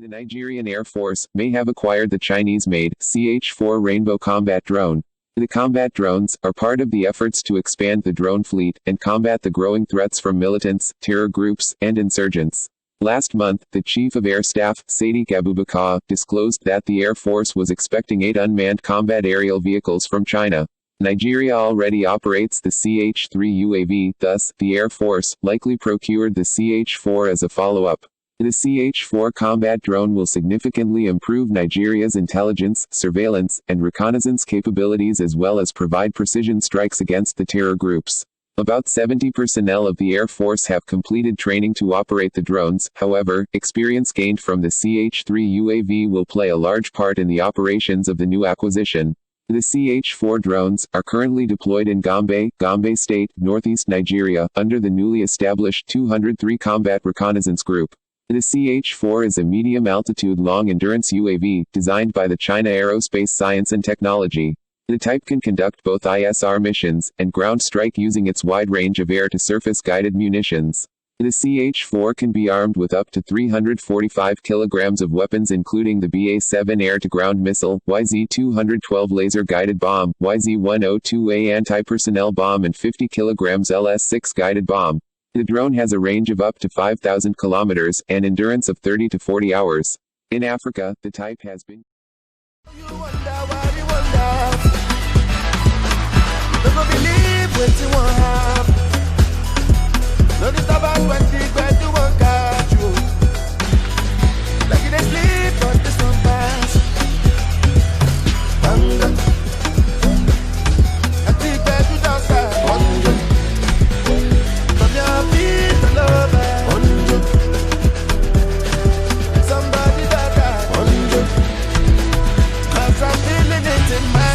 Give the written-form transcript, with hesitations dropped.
The Nigerian Air Force may have acquired the Chinese-made CH-4 Rainbow combat drone. The combat drones are part of the efforts to expand the drone fleet and combat the growing threats from militants, terror groups, and insurgents. Last month, the Chief of Air Staff, Sadiq Abubakar, disclosed that the Air Force was expecting 8 unmanned combat aerial vehicles from China. Nigeria already operates the CH-3 UAV, thus, the Air Force likely procured the CH-4 as a follow-up. The CH-4 combat drone will significantly improve Nigeria's intelligence, surveillance, and reconnaissance capabilities as well as provide precision strikes against the terror groups. About 70 personnel of the Air Force have completed training to operate the drones. However, experience gained from the CH-3 UAV will play a large part in the operations of the new acquisition. The CH-4 drones are currently deployed in Gombe State, northeast Nigeria, under the newly established 203 Combat Reconnaissance Group. The CH-4 is a medium-altitude long-endurance UAV, designed by the China Aerospace Science and Technology. The type can conduct both ISR missions and ground strike using its wide range of air-to-surface guided munitions. The CH-4 can be armed with up to 345 kilograms of weapons including the BA-7 air-to-ground missile, YZ-212 laser-guided bomb, YZ-102A anti-personnel bomb and 50 kilograms LS-6 guided bomb. The drone has a range of up to 5,000 kilometers and endurance of 30 to 40 hours. In Africa, the type has been in my